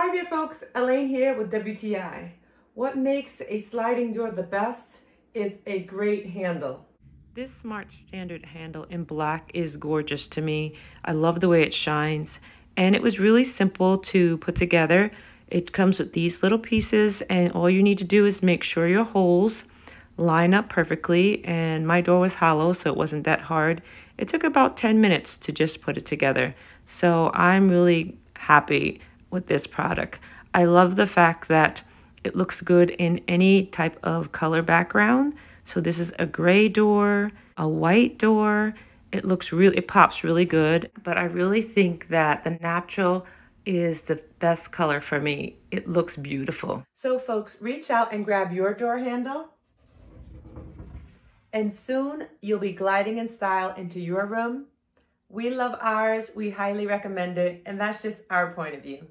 Hi there folks, Elaine here with WTI. What makes a sliding door the best is a great handle. This Smart Standard handle in black is gorgeous to me. I love the way it shines, and it was really simple to put together. It comes with these little pieces, and all you need to do is make sure your holes line up perfectly, and my door was hollow, so it wasn't that hard. It took about 10 minutes to just put it together, so I'm really happy with this product. I love the fact that it looks good in any type of color background. So this is a gray door, a white door. It pops really good, but I really think that the natural is the best color for me. It looks beautiful. So folks, reach out and grab your door handle, and soon you'll be gliding in style into your room. We love ours, we highly recommend it, and that's just our point of view.